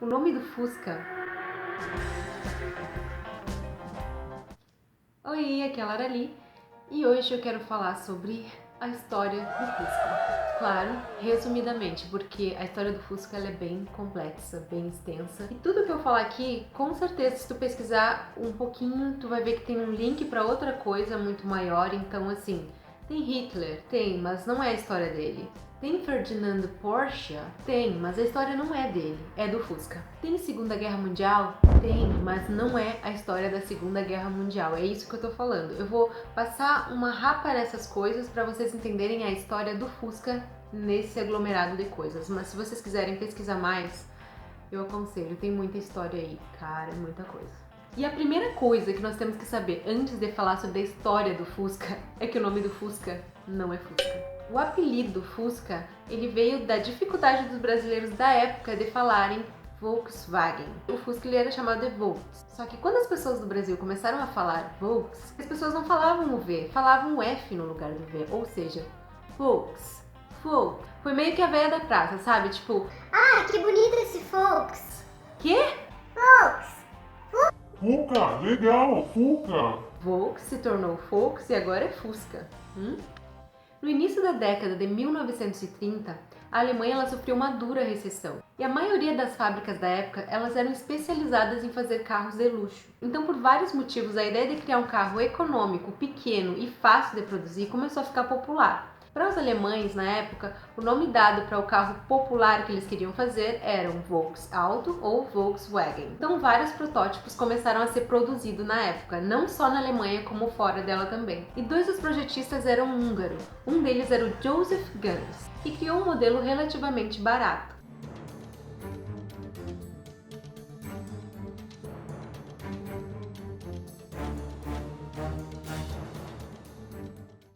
O nome do Fusca... Oi, aqui é a Lara Lee e hoje eu quero falar sobre a história do Fusca. Claro, resumidamente, porque a história do Fusca ela é bem complexa, bem extensa. E tudo que eu falar aqui, com certeza, se tu pesquisar um pouquinho, tu vai ver que tem um link para outra coisa muito maior. Então, assim, tem Hitler? Tem, mas não é a história dele. Tem Ferdinand Porsche? Tem, mas a história não é dele, é do Fusca. Tem Segunda Guerra Mundial? Tem, mas não é a história da Segunda Guerra Mundial, é isso que eu tô falando. Eu vou passar uma rapa nessas coisas para vocês entenderem a história do Fusca nesse aglomerado de coisas. Mas se vocês quiserem pesquisar mais, eu aconselho, tem muita história aí, cara, muita coisa. E a primeira coisa que nós temos que saber antes de falar sobre a história do Fusca é que o nome do Fusca não é Fusca. O apelido Fusca, ele veio da dificuldade dos brasileiros da época de falarem Volkswagen. O Fusca ele era chamado de Volks. Só que quando as pessoas do Brasil começaram a falar Volks, as pessoas não falavam o V, falavam o F no lugar do V, ou seja, Volks. Volks. Foi meio que a véia da praça, sabe? Tipo, ah, que bonito esse Volks. Quê? Volks. Fuca, legal, Fuca. Volks se tornou Volks e agora é Fusca. No início da década de 1930, a Alemanha ela sofreu uma dura recessão. E a maioria das fábricas da época, elas eram especializadas em fazer carros de luxo. Então, por vários motivos, a ideia de criar um carro econômico, pequeno e fácil de produzir começou a ficar popular. Para os alemães, na época, o nome dado para o carro popular que eles queriam fazer era um Volksauto ou Volkswagen. Então, vários protótipos começaram a ser produzidos na época, não só na Alemanha, como fora dela também. E dois dos projetistas eram húngaros. Um deles era o Joseph Guns, que criou um modelo relativamente barato.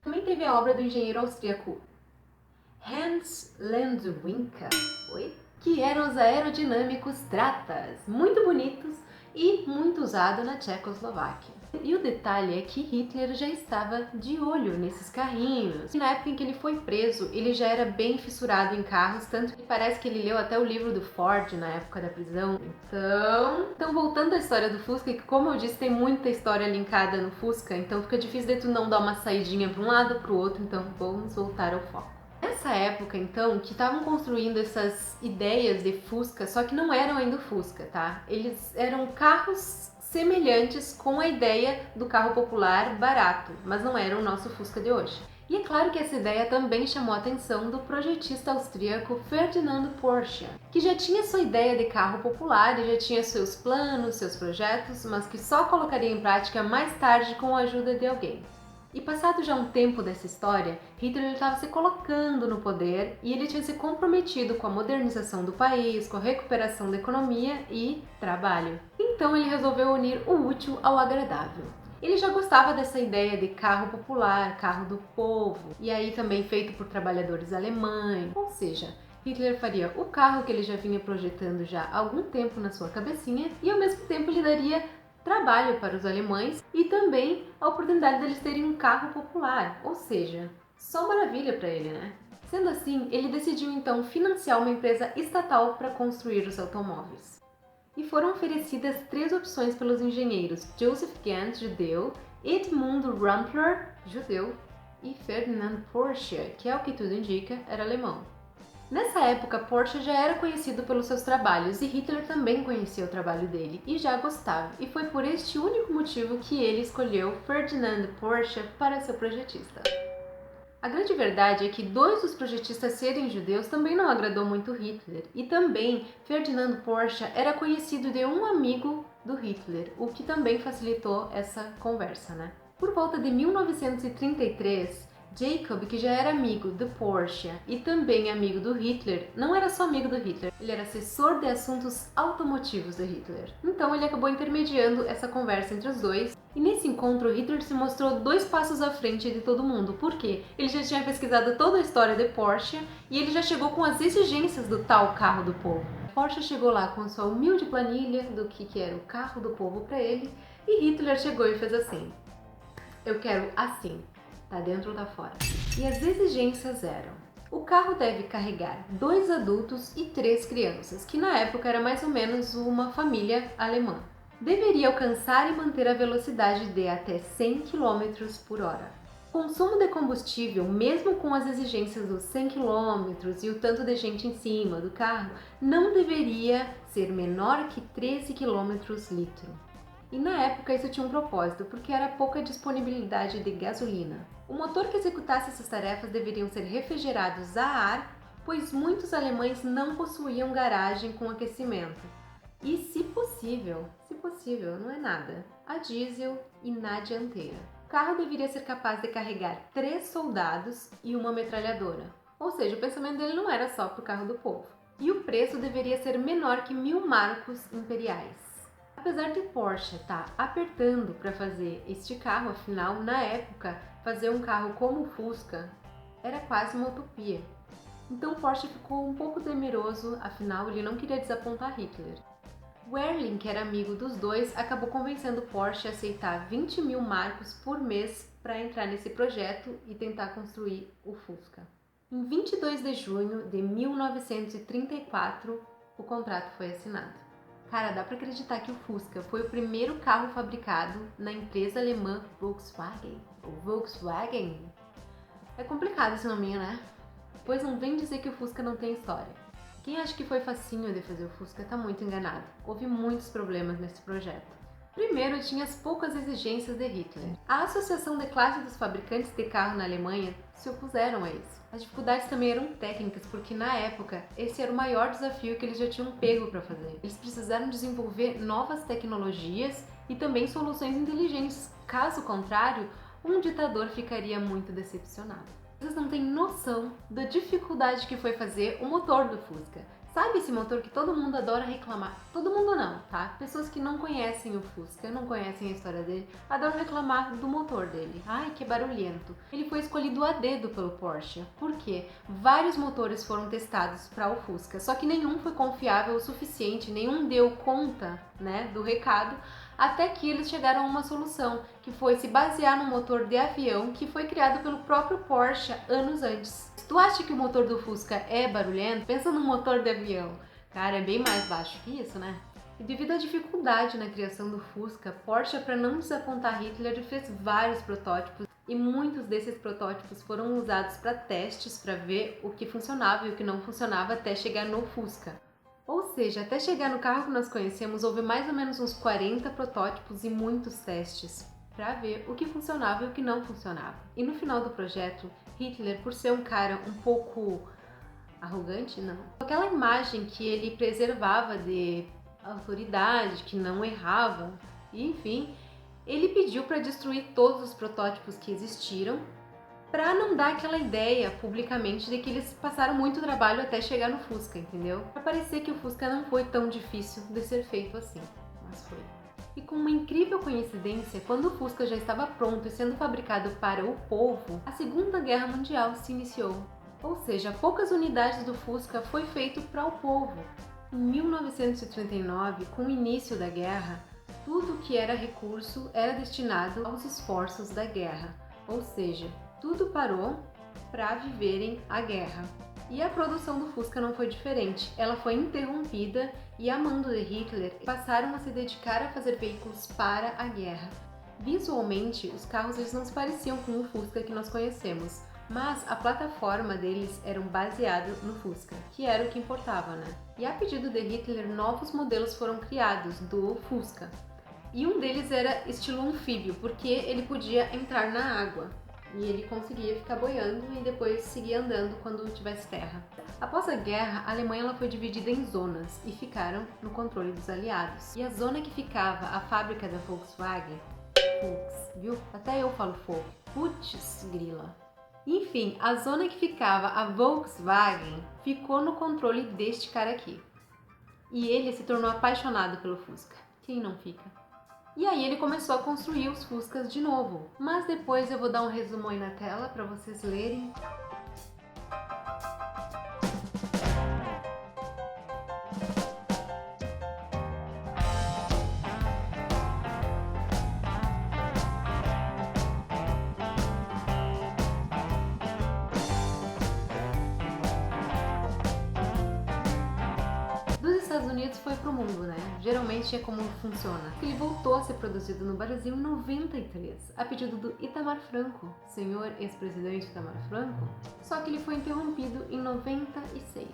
Também teve a obra do engenheiro austríaco Hans Lendwinkel, que eram os aerodinâmicos Stratas, muito bonitos e muito usados na Tchecoslováquia. E o detalhe é que Hitler já estava de olho nesses carrinhos. E na época em que ele foi preso, ele já era bem fissurado em carros, tanto que parece que ele leu até o livro do Ford na época da prisão. Então voltando à história do Fusca, que como eu disse, tem muita história linkada no Fusca, então fica difícil de tu não dar uma saidinha para um lado ou para o outro, então vamos voltar ao foco. Nessa época, então, que estavam construindo essas ideias de Fusca, só que não eram ainda o Fusca, tá? Eles eram carros semelhantes com a ideia do carro popular barato, mas não era o nosso Fusca de hoje. E é claro que essa ideia também chamou a atenção do projetista austríaco Ferdinand Porsche, que já tinha sua ideia de carro popular e já tinha seus planos, seus projetos, mas que só colocaria em prática mais tarde com a ajuda de alguém. E passado já um tempo dessa história, Hitler estava se colocando no poder e ele tinha se comprometido com a modernização do país, com a recuperação da economia e trabalho. Então ele resolveu unir o útil ao agradável. Ele já gostava dessa ideia de carro popular, carro do povo, e aí também feito por trabalhadores alemães, ou seja, Hitler faria o carro que ele já vinha projetando já há algum tempo na sua cabecinha e ao mesmo tempo lhe daria trabalho para os alemães e também a oportunidade deles terem um carro popular, ou seja, só maravilha para ele, né? Sendo assim, ele decidiu então financiar uma empresa estatal para construir os automóveis. E foram oferecidas 3 opções pelos engenheiros Joseph Ganz, judeu, Edmund Rumpler, judeu, e Ferdinand Porsche, que é o que tudo indica, era alemão. Nessa época, Porsche já era conhecido pelos seus trabalhos e Hitler também conhecia o trabalho dele e já gostava, e foi por este único motivo que ele escolheu Ferdinand Porsche para seu projetista. A grande verdade é que 2 dos projetistas serem judeus também não agradou muito Hitler, e também Ferdinand Porsche era conhecido de um amigo do Hitler, o que também facilitou essa conversa, né? Por volta de 1933, Jacob, que já era amigo do Porsche e também amigo do Hitler, não era só amigo do Hitler, ele era assessor de assuntos automotivos do Hitler. Então ele acabou intermediando essa conversa entre os dois, e nesse encontro Hitler se mostrou 2 passos à frente de todo mundo. Por quê? Ele já tinha pesquisado toda a história de Porsche e ele já chegou com as exigências do tal carro do povo. Porsche chegou lá com sua humilde planilha do que era o carro do povo para ele, e Hitler chegou e fez assim: eu quero assim. Tá dentro ou tá fora? E as exigências eram O carro deve carregar 2 adultos e 3 crianças, que na época era mais ou menos uma família alemã. Deveria alcançar e manter a velocidade de até 100 km por hora. O consumo de combustível, mesmo com as exigências dos 100 km e o tanto de gente em cima do carro, não deveria ser menor que 13 km litro. E na época isso tinha um propósito, porque era pouca disponibilidade de gasolina. O motor que executasse essas tarefas deveriam ser refrigerados a ar, pois muitos alemães não possuíam garagem com aquecimento. E se possível, não é nada, a diesel e na dianteira. O carro deveria ser capaz de carregar 3 soldados e uma metralhadora. Ou seja, o pensamento dele não era só para o carro do povo. E o preço deveria ser menor que 1000 marcos imperiais. Apesar de Porsche estar apertando para fazer este carro, afinal, na época, fazer um carro como o Fusca era quase uma utopia. Então Porsche ficou um pouco temeroso, afinal ele não queria desapontar Hitler. Wehrling, que era amigo dos dois, acabou convencendo Porsche a aceitar 20 mil marcos por mês para entrar nesse projeto e tentar construir o Fusca. Em 22 de junho de 1934, o contrato foi assinado. Cara, dá pra acreditar que o Fusca foi o primeiro carro fabricado na empresa alemã Volkswagen. O Volkswagen? É complicado esse nominho, né? Pois não vem dizer que o Fusca não tem história. Quem acha que foi facinho de fazer o Fusca tá muito enganado. Houve muitos problemas nesse projeto. Primeiro, tinha as poucas exigências de Hitler. A Associação de Classe dos Fabricantes de Carro na Alemanha se opuseram a isso. As dificuldades também eram técnicas, porque na época esse era o maior desafio que eles já tinham pego para fazer. Eles precisaram desenvolver novas tecnologias e também soluções inteligentes. Caso contrário, um ditador ficaria muito decepcionado. Vocês não têm noção da dificuldade que foi fazer o motor do Fusca. Sabe esse motor que todo mundo adora reclamar? Todo mundo não, tá? Pessoas que não conhecem o Fusca, não conhecem a história dele, adoram reclamar do motor dele. Ai, que barulhento. Ele foi escolhido a dedo pelo Porsche. Por quê? Vários motores foram testados para o Fusca, só que nenhum foi confiável o suficiente, nenhum deu conta, do recado, até que eles chegaram a uma solução, que foi se basear no motor de avião que foi criado pelo próprio Porsche anos antes. Se tu acha que o motor do Fusca é barulhento, pensa no motor de avião. Cara, é bem mais baixo que isso, né? E devido à dificuldade na criação do Fusca, Porsche, para não desapontar Hitler, fez vários protótipos e muitos desses protótipos foram usados para testes, para ver o que funcionava e o que não funcionava até chegar no Fusca. Ou seja, até chegar no carro que nós conhecemos, houve mais ou menos uns 40 protótipos e muitos testes para ver o que funcionava e o que não funcionava. E no final do projeto, Hitler, por ser um cara um pouco arrogante, não, aquela imagem que ele preservava de autoridade, que não errava, enfim, ele pediu para destruir todos os protótipos que existiram, para não dar aquela ideia publicamente de que eles passaram muito trabalho até chegar no Fusca, entendeu? Para parecer que o Fusca não foi tão difícil de ser feito assim, mas foi. E com uma incrível coincidência, quando o Fusca já estava pronto e sendo fabricado para o povo, a Segunda Guerra Mundial se iniciou. Ou seja, poucas unidades do Fusca foi feito para o povo. Em 1939, com o início da guerra, tudo que era recurso era destinado aos esforços da guerra, ou seja, tudo parou para viverem a guerra. E a produção do Fusca não foi diferente. Ela foi interrompida e, a mando de Hitler, passaram a se dedicar a fazer veículos para a guerra. Visualmente, os carros eles não se pareciam com o Fusca que nós conhecemos, mas a plataforma deles era baseada no Fusca, que era o que importava, né? E a pedido de Hitler, novos modelos foram criados do Fusca. E um deles era estilo anfíbio, porque ele podia entrar na água. E ele conseguia ficar boiando e depois seguir andando quando tivesse terra. Após a guerra, a Alemanha ela foi dividida em zonas e ficaram no controle dos aliados. E a zona que ficava a fábrica da Volkswagen, viu? Até eu falo fogo. Putz, grila. Enfim, a zona que ficava a Volkswagen ficou no controle deste cara aqui. E ele se tornou apaixonado pelo Fusca. Quem não fica? E aí ele começou a construir os Fuscas de novo. Mas depois eu vou dar um resumo aí na tela para vocês lerem. vez foi pro mundo, né? Geralmente é como funciona. Ele voltou a ser produzido no Brasil em 93, a pedido do Itamar Franco, senhor ex-presidente Itamar Franco, só que ele foi interrompido em 96.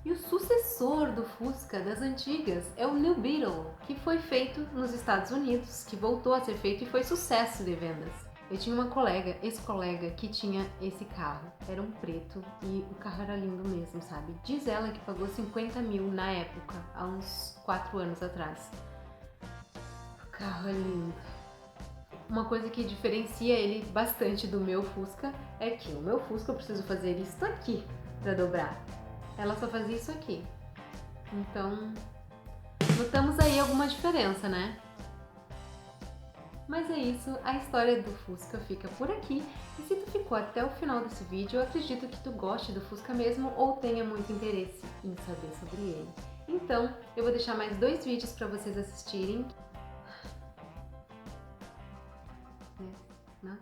E o sucessor do Fusca das antigas é o New Beetle, que foi feito nos Estados Unidos, que voltou a ser feito e foi sucesso de vendas. Eu tinha uma colega, ex-colega, que tinha esse carro. Era um preto e o carro era lindo mesmo, sabe? Diz ela que pagou 50 mil na época, há uns 4 anos atrás. O carro é lindo. Uma coisa que diferencia ele bastante do meu Fusca é que o meu Fusca eu preciso fazer isso aqui para dobrar. Ela só fazia isso aqui. Então, notamos aí alguma diferença, né? Mas é isso, a história do Fusca fica por aqui. E se tu ficou até o final desse vídeo, eu acredito que tu goste do Fusca mesmo ou tenha muito interesse em saber sobre ele. Então, eu vou deixar mais 2 vídeos para vocês assistirem. Não?